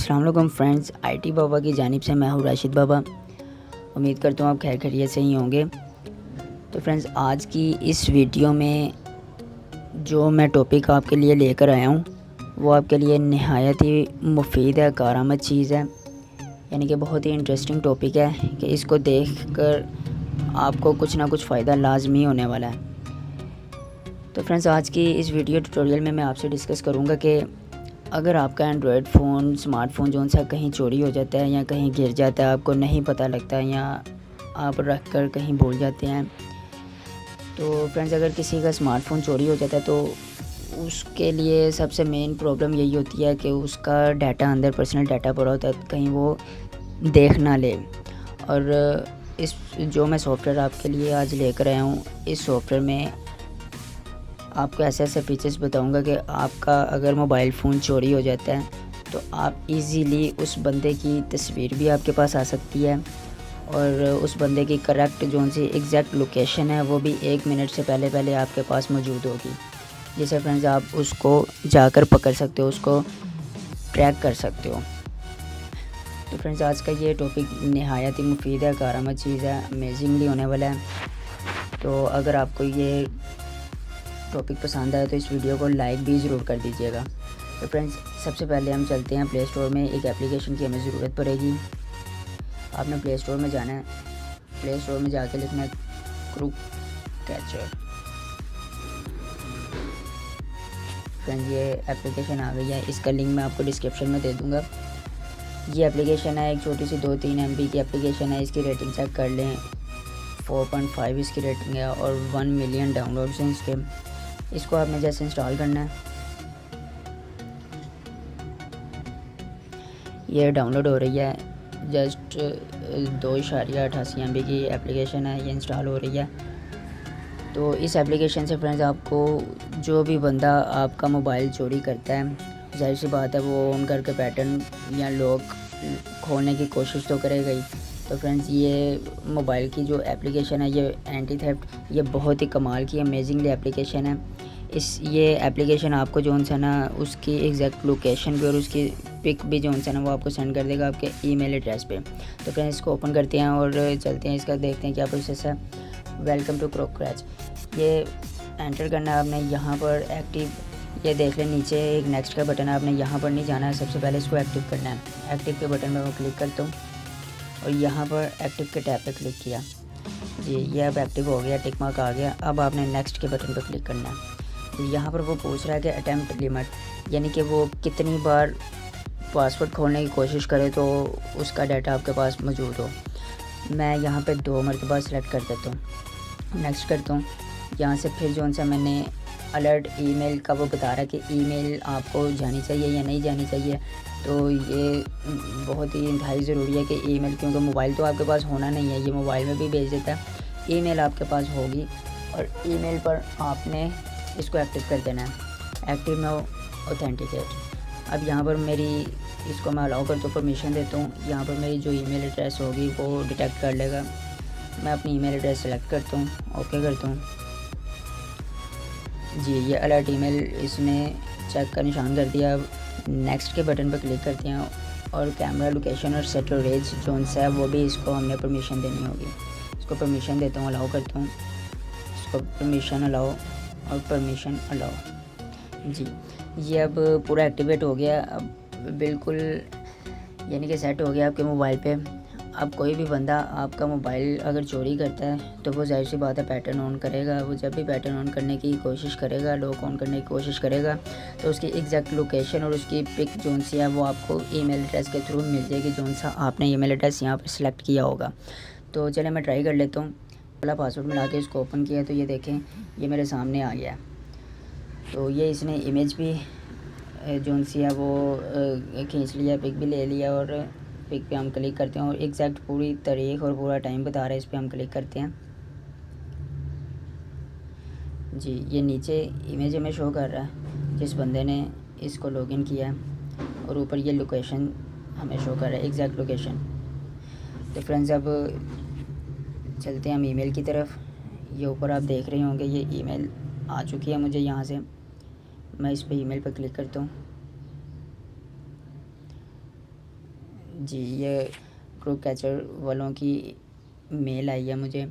अस्सलाम वालेकुम friends, IT बाबा की जानिब से मैं हूँ राशिद बाबा। उम्मीद करता हूँ आप खैर खैरियत से ही होंगे। तो फ्रेंड्स, आज की इस वीडियो में जो मैं टॉपिक आपके लिए लेकर आया हूँ वो आपके लिए नहायत ही मुफीद है, कारआमद चीज़ है। यानी कि बहुत ही इंटरेस्टिंग टॉपिक है कि इसको देखकर आपको कुछ ना कुछ फ़ायदा लाजमी होने वाला है। तो फ्रेंड्स, आज की इस वीडियो ट्यूटोरियल में मैं आपसे डिस्कस करूँगा कि अगर आपका एंड्रॉयड फ़ोन, स्मार्टफ़ोन जो सा कहीं चोरी हो जाता है या कहीं गिर जाता है, आपको नहीं पता लगता या आप रख कर कहीं भूल जाते हैं। तो फ्रेंड्स, अगर किसी का स्मार्टफ़ोन चोरी हो जाता है तो उसके लिए सबसे मेन प्रॉब्लम यही होती है कि उसका डाटा अंदर पर्सनल डाटा पड़ा होता है, कहीं वो देख ना ले। और इस जो मैं सॉफ्टवेयर आपके लिए आज लेकर आया हूँ, इस सॉफ्टवेयर में आपको ऐसे ऐसे फीचर्स बताऊंगा कि आपका अगर मोबाइल फ़ोन चोरी हो जाता है तो आप इजीली उस बंदे की तस्वीर भी आपके पास आ सकती है और उस बंदे की करेक्ट जो सी एग्जैक्ट लोकेशन है वो भी 1 मिनट से पहले आपके पास मौजूद होगी, जिससे फ्रेंड्स आप उसको जाकर पकड़ सकते हो, उसको ट्रैक कर सकते हो। तो फ्रेंड्स, आज का ये टॉपिक नहायत ही मुफीद है, कारआमद चीज़ है, अमेजिंगली होने वाला है। तो अगर आपको ये टॉपिक पसंद आया तो इस वीडियो को लाइक भी ज़रूर कर दीजिएगा। तो फ्रेंड्स, सबसे पहले हम चलते हैं प्ले स्टोर में। एक एप्लीकेशन की हमें ज़रूरत पड़ेगी। आपने प्ले स्टोर में जाना है, प्ले स्टोर में जाके लिखना है क्रू कैचर। फ्रेंड्स, ये एप्लीकेशन आ गई है, इसका लिंक मैं आपको डिस्क्रिप्शन में दे दूँगा। ये एप्लीकेशन है, एक छोटी सी 2-3 MB की एप्लीकेशन है। इसकी रेटिंग चेक कर लें, 4.5 इसकी रेटिंग है और 1 मिलियन डाउनलोड्स हैं इसके। इसको आपने जैसे इंस्टॉल करना है, ये डाउनलोड हो रही है। जस्ट 2.88 MB की एप्लीकेशन है, ये इंस्टॉल हो रही है। तो इस एप्लीकेशन से फ्रेंड्स, आपको जो भी बंदा आपका मोबाइल चोरी करता है, जाहिर सी बात है वो ऑन करके पैटर्न या लॉक खोलने की कोशिश तो करेगा ही। तो फ्रेंड्स, ये मोबाइल की जो एप्लीकेशन है, ये एंटी थेफ्ट, ये बहुत ही कमाल की अमेजिंगली एप्लीकेशन है। ये एप्लीकेशन आपको जो सा ना उसकी एग्जैक्ट लोकेशन भी और उसकी पिक भी जो सा ना वो आपको सेंड कर देगा आपके ईमेल एड्रेस पे। तो फ्रेंड्स, इसको ओपन करते हैं और चलते हैं, इसका देखते हैं क्या प्रोसेस है। वेलकम टू क्रैच, ये एंटर करना है आपने। यहाँ पर एक्टिव, ये देख लें नीचे एक नेक्स्ट का बटन है, आपने यहाँ पर नहीं जाना है, सबसे पहले इसको एक्टिव करना है। एक्टिव के बटन पर मैं क्लिक करता हूँ और यहाँ पर एक्टिव के टैब पे क्लिक किया जी, ये अब एक्टिव हो गया, टिक मार्क आ गया। अब आपने नेक्स्ट के बटन पर क्लिक करना है। तो यहाँ पर वो पूछ रहा है कि अटैम्प्ट लिमिट, यानी कि वो कितनी बार पासवर्ड खोलने की कोशिश करे तो उसका डाटा आपके पास मौजूद हो। मैं यहाँ पे 2 मरतबा सेलेक्ट कर देता हूँ, नेक्स्ट करता हूँ। यहाँ से फिर जो सा मैंने अलर्ट ईमेल का वो बता रहा है कि ईमेल आपको जानी चाहिए या नहीं जानी चाहिए। तो ये बहुत ही इंतहाई ज़रूरी है कि ईमेल, क्योंकि मोबाइल तो आपके पास होना नहीं है, ये मोबाइल में भी भेज देता है। ईमेल आपके पास होगी और ईमेल पर आपने इसको एक्टिव कर देना है। Active now authenticate. अब यहाँ पर मेरी, इसको मैं अलाउ करता हूँ, परमिशन देता हूँ। यहाँ पर मेरी जो ईमेल एड्रेस होगी वो डिटेक्ट कर लेगा। मैं अपनी ईमेल एड्रेस सेलेक्ट करता हूँ, ओके करता हूँ जी। ये अलर्ट ईमेल इसने चेक का निशान कर दिया। अब नेक्स्ट के बटन पर क्लिक करते हैं और कैमरा लोकेशन और स्टोरेज जोन सा है वो भी इसको हमने परमिशन देनी होगी। इसको परमिशन देता हूँ, अलाउ करता हूँ, इसको परमिशन अलाउ और परमिशन अलाउ जी। ये अब पूरा एक्टिवेट हो गया, अब बिल्कुल यानी कि सेट हो गया आपके मोबाइल पे। अब कोई भी बंदा आपका मोबाइल अगर चोरी करता है तो वो जाहिर सी बात है पैटर्न ऑन करेगा। वो जब भी पैटर्न ऑन करने की कोशिश करेगा, लॉक ऑन करने की कोशिश करेगा, तो उसकी एग्जैक्ट लोकेशन और उसकी पिक जोन सी है वो आपको ईमेल एड्रेस के थ्रू मिल जाएगी, जोन सा आपने ईमेल एड्रेस यहाँ पर सिलेक्ट किया होगा। तो चले मैं ट्राई कर लेता हूँ। पहला पासवर्ड मिला के इसको ओपन किया तो ये देखें, ये मेरे सामने आ गया। तो ये इसने इमेज भी जोन सी है वो खींच लिया, पिक भी ले लिया और पिक पे हम क्लिक करते हैं और एग्जैक्ट पूरी तारीख और पूरा टाइम बता रहा है, इस पे हम क्लिक करते हैं जी। ये नीचे इमेज हमें शो कर रहा है जिस बंदे ने इसको लॉगिन किया है और ऊपर ये लोकेशन हमें शो कर रहा है, एग्जैक्ट लोकेशन। तो फ्रेंड्स, अब चलते हैं हम ईमेल की तरफ। ये ऊपर आप देख रहे होंगे, ये ईमेल आ चुकी है मुझे। यहाँ से मैं इस पे ईमेल पर क्लिक करता हूँ जी, ये ग्रुप कैचर वालों की मेल आई है मुझे।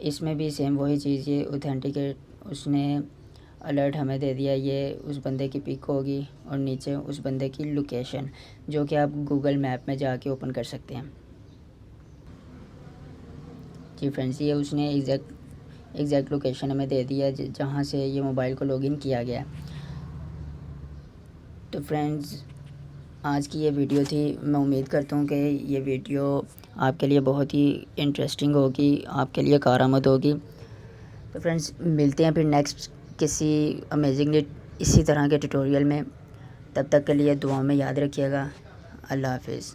इसमें भी सेम वही चीज़, ये ऑथेंटिकेट, उसने अलर्ट हमें दे दिया। ये उस बंदे की पिक होगी और नीचे उस बंदे की लोकेशन, जो कि आप गूगल मैप में जाके ओपन कर सकते हैं। जी फ्रेंड्स, ये उसने एग्जैक्ट लोकेशन हमें दे दिया जहाँ से ये मोबाइल को लॉगिन किया गया। तो फ्रेंड्स, आज की ये वीडियो थी। मैं उम्मीद करता हूँ कि ये वीडियो आपके लिए बहुत ही इंटरेस्टिंग होगी, आपके लिए कारआमद होगी। तो फ्रेंड्स, मिलते हैं फिर नेक्स्ट किसी अमेजिंग इसी तरह के ट्यूटोरियल में। तब तक के लिए दुआ में याद रखिएगा। अल्लाह हाफिज़।